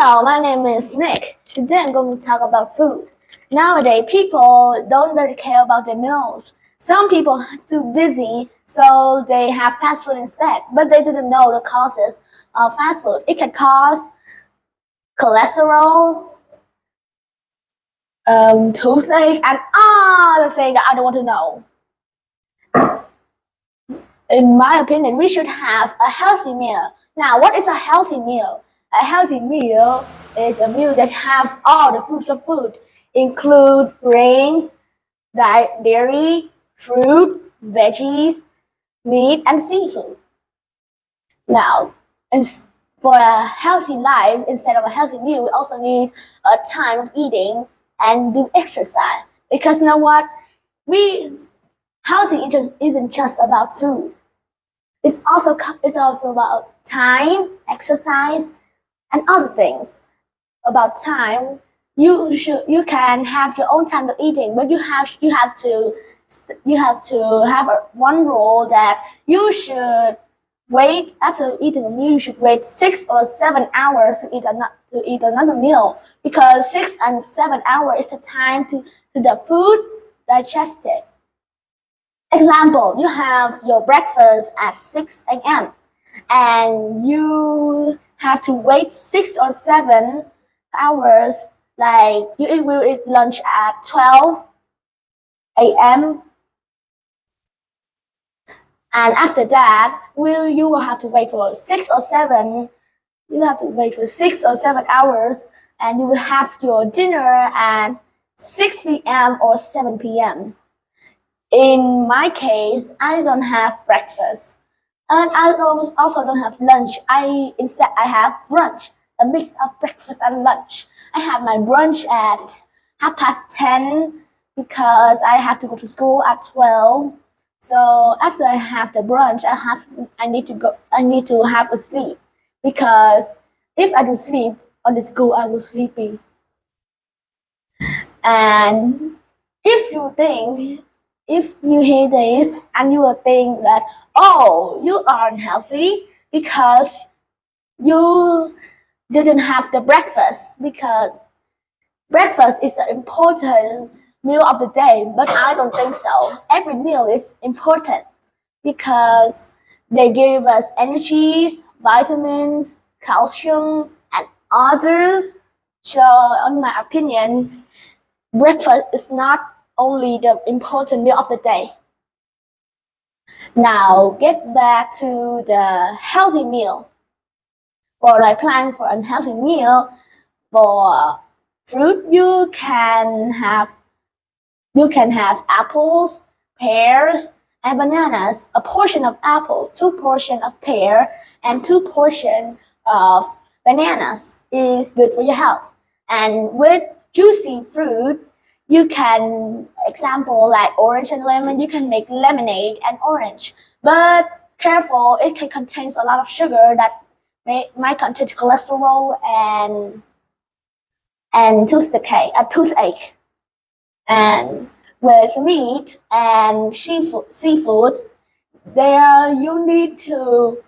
Hello, my name is Nick. Today I'm going to talk about food. Nowadays, people don't really care about their meals. Some people are too busy, so they have fast food instead, but they didn't know the causes of fast food. It can cause cholesterol, toothache, and other things that I don't want to know. In my opinion, we should have a healthy meal. Now, what is a healthy meal? A healthy meal is a meal that have all the groups of food, include grains, dairy, fruit, veggies, meat, and seafood. Now, for a healthy life, instead of a healthy meal, we also need a time of eating and do exercise. Because you know what? We healthy isn't just about food. It's also about time, exercise, and other things. About time, you can have your own time to eating, but you have to have one rule that you should wait after eating a meal. You should wait 6 or 7 hours to eat another meal, because 6 and 7 hours is the time to the food digested. Example, you have your breakfast at 6 a.m. and you have to wait 6 or 7 hours, like will eat lunch at 12 a.m. and after that you will have to wait for 6 or 7 hours, and you will have your dinner at 6 p.m. or 7 p.m. In my case, I don't have breakfast, and I also don't have lunch. I have brunch, a mix of breakfast and lunch. I have my brunch at 10:30 because I have to go to school at 12. So after I have the brunch, I need to have a sleep, because if I do sleep on the school, I will sleepy. And if you think, if you hear this and you will think that, oh, you aren't healthy because you didn't have the breakfast, because breakfast is the important meal of the day, but I don't think so. Every meal is important because they give us energies, vitamins, calcium, and others. So, in my opinion, breakfast is not only the important meal of the day. Now, get back to the healthy meal. For a plan for a healthy meal, for fruit, you can have apples, pears, and bananas. A portion of apple, 2 portion of pear, and 2 portion of bananas is good for your health. And with juicy fruit, you can, example like orange and lemon, you can make lemonade and orange. But careful, it can contain a lot of sugar that might contain cholesterol and toothache. And with meat and seafood, there you need to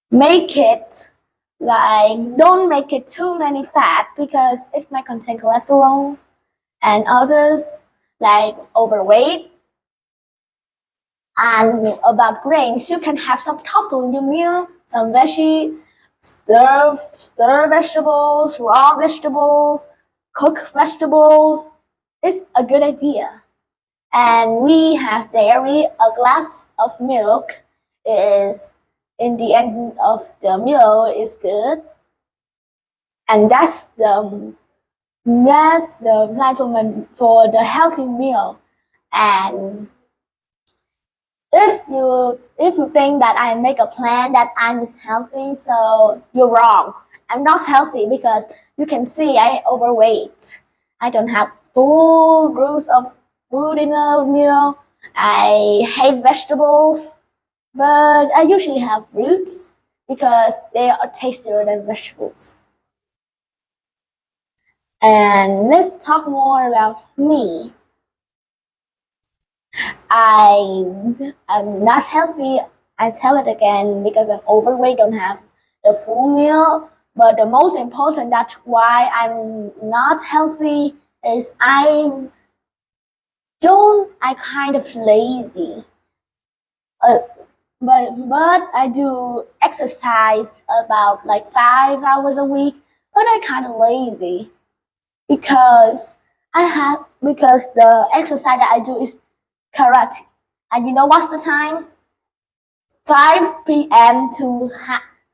make it like, don't make it too many fat, because it might contain cholesterol and others like overweight. And about grains, you can have some tofu in your meal, some veggie, stir vegetables, raw vegetables, cooked vegetables. It's a good idea. And we have dairy. A glass of milk is, in the end of the meal, is good. And that's the plan for the healthy meal. And if you think that I make a plan that I'm healthy, so you're wrong. I'm not healthy, because you can see I overweight. I don't have full groups of food in a meal. I hate vegetables, but I usually have fruits because they are tastier than vegetables. And let's talk more about me. I'm not healthy. I tell it again, because I'm overweight, don't have the full meal. But the most important that's why I'm not healthy is I kind of lazy. Uh, but I do exercise about like 5 hours a week, but I kind of lazy because because the exercise that I do is karate, and you know what's the time? 5 p.m. to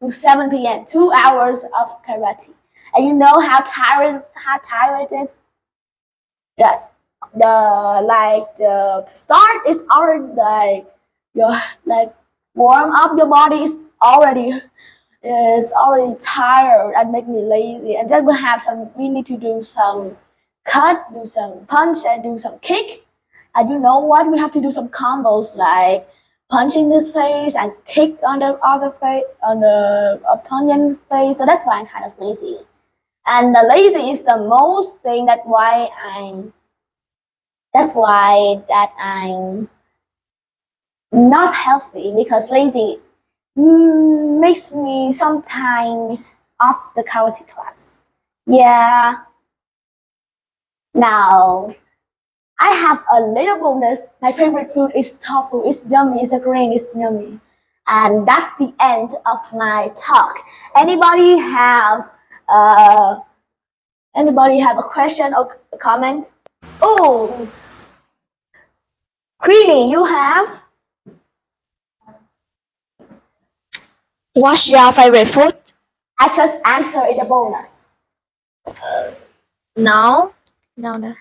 7 p.m. 2 hours of karate, and you know how tired it is. That the start is already like your like warm up your body is already tired and make me lazy, and then we need to do some cut, do some punch, and do some kick. And you know what? We have to do some combos like punch in this face and kick on the other face on the opponent face. So that's why I'm kind of lazy. And the lazy is the most thing that's why that I'm not healthy because lazy makes me sometimes off the karate class. Yeah. Now I have a little bonus. My favorite food is tofu. It's yummy. It's a grain. It's yummy. And that's the end of my talk. Anybody have uh, anybody have a question or a comment? Oh, really? You have? What's your favorite food? I just answered the bonus. No, no, no.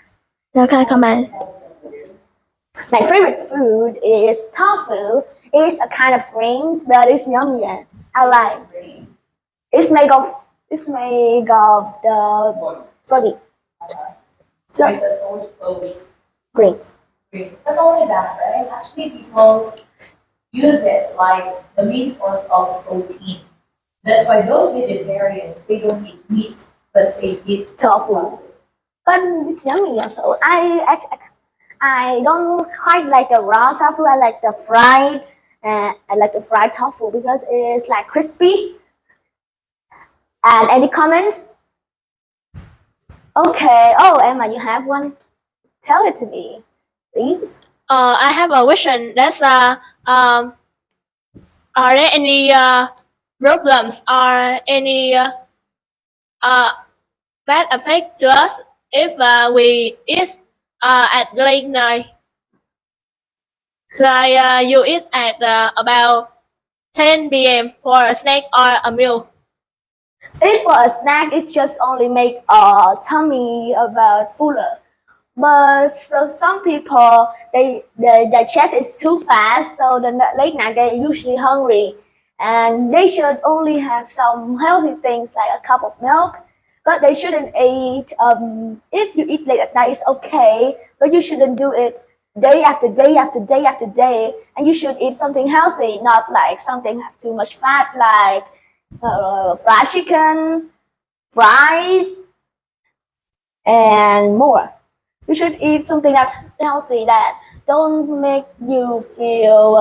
No, can I comment? My favorite food is tofu. It's a kind of grains, but it's yummy. And I like. It's made of the soybean. So It's a source of grains. greens. Not only that, right? Actually, people use it like the main source of protein. That's why those vegetarians they don't eat meat, but they eat Tofu. But it's yummy also. I don't quite like the raw tofu. I like the fried. I like the fried tofu because it's like crispy. And any comments? Okay. Oh, Emma, you have one. Tell it to me, please. I have a question. That's are there any problems or any uh, bad effect to us if we eat at late night? Like you eat at about 10 p.m. for a snack or a meal. If for a snack, it's just only make tummy about fuller. But so some people they digest is too fast, so the late night they're usually hungry, and they should only have some healthy things like a cup of milk. But they shouldn't eat. If you eat late at night, it's okay, but you shouldn't do it day after day after day after day. And you should eat something healthy, not like something have too much fat, like fried chicken, fries, and more. You should eat something that's healthy that don't make you feel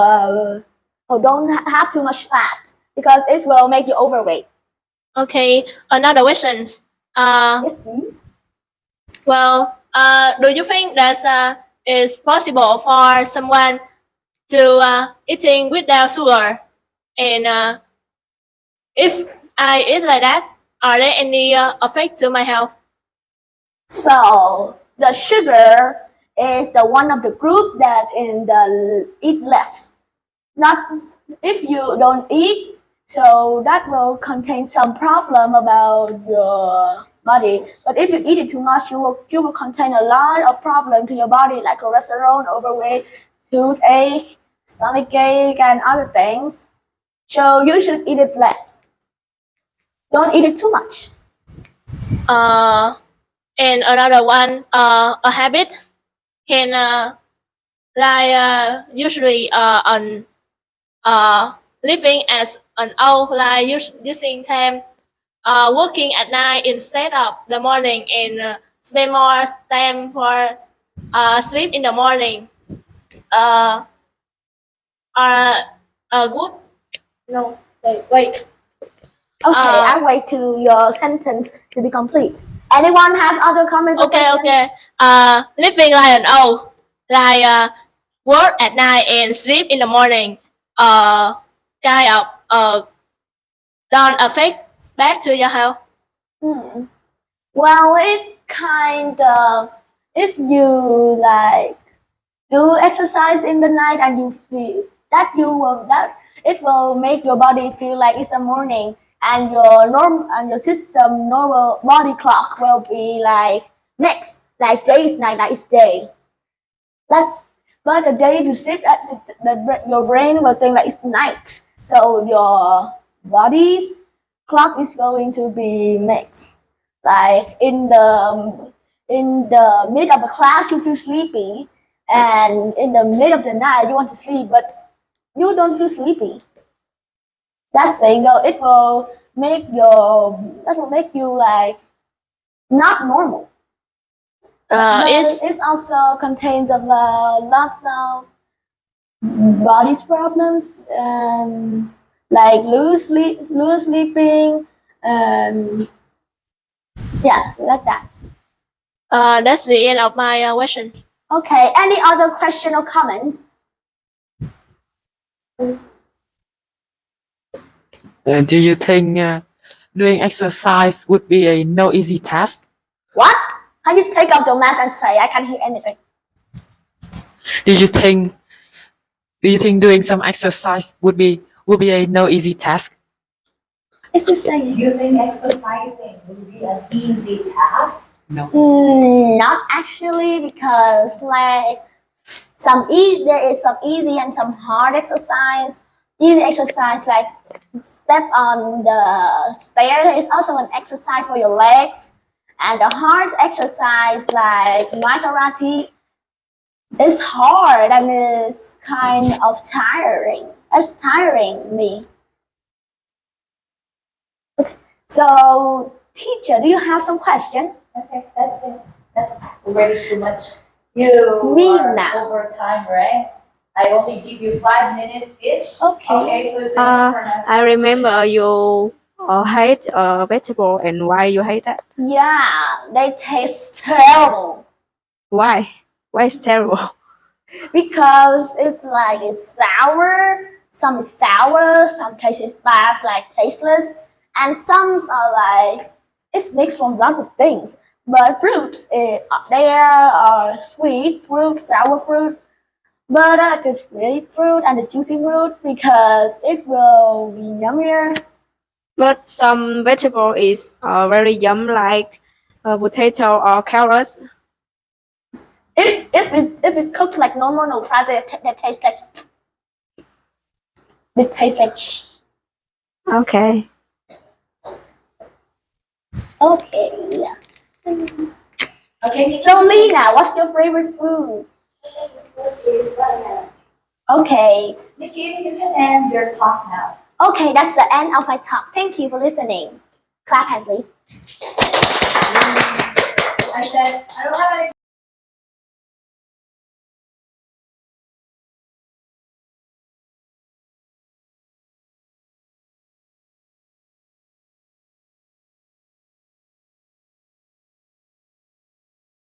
or don't have too much fat because it will make you overweight. Okay, another question. Yes, please. Well, do you think that it's possible for someone to eating without sugar? And if I eat like that, are there any effect to my health? So the sugar is the one of the group that in the eat less. Not if you don't eat, so that will contain some problem about your body. But if you eat it too much, you will contain a lot of problem to your body like cholesterol, overweight, toothache, stomach ache, and other things. So you should eat it less. Don't eat it too much. Uh, and another one, a habit can like usually on living as an old like using time working at night instead of the morning and spend more time for sleep in the morning uh, are good. No, wait. Okay, I wait to your sentence to be complete. Anyone have other comments? or Okay, questions? okay. Living like an owl, like work at night and sleep in the morning. Kind of don't affect back to your health. Well, it kind of, if you like do exercise in the night and you feel that it will make your body feel like it's the morning, and your system normal body clock will be like next, like day is night, night is day. But the day you sleep, your brain will think like it's night, so your body's clock is going to be mixed. Like in the mid of the class, you feel sleepy, and in the mid of the night, you want to sleep, but you don't feel sleepy. That's the thing, though. That will make you like not normal. But it also contains of lots of body problems, like loose sleeping, yeah, like that. That's the end of my question. Okay, any other question or comments? Do you think doing exercise would be a no easy task? What? Can you take off your mask and say I can't hear anything? Do you think doing some exercise would be a no easy task? It's just saying. Do you think exercising would be an easy task? No. Not actually, because like there is some easy and some hard exercise. Easy exercise like step on the stair is also an exercise for your legs, and the hard exercise like my karate is hard and it's kind of tiring. It's tiring me. So, teacher, do you have some question? Okay, that's it. That's already too much. You Nina. are over time, right? I only give you 5 minutes each. Okay. Okay, so Jennifer has I remember you hate vegetable, and why you hate that? Yeah, they taste terrible Why? Why is terrible? because it's sour. Some is sour, some tastes bad, like tasteless, and some are like it's mixed from lots of things. But fruits, there are sweet fruit, sour fruit, but I like the sweet fruit and the juicy fruit because it will be yummier. But some vegetable is very yum, like potato or carrots. If it cooked like normal no fat, they taste like Okay. okay, yeah. Okay, So Lena, what's your favorite food? Okay. Nikki, you can end your talk now. Okay, that's the end of my talk. Thank you for listening. Clap hand, please. I said, I don't have any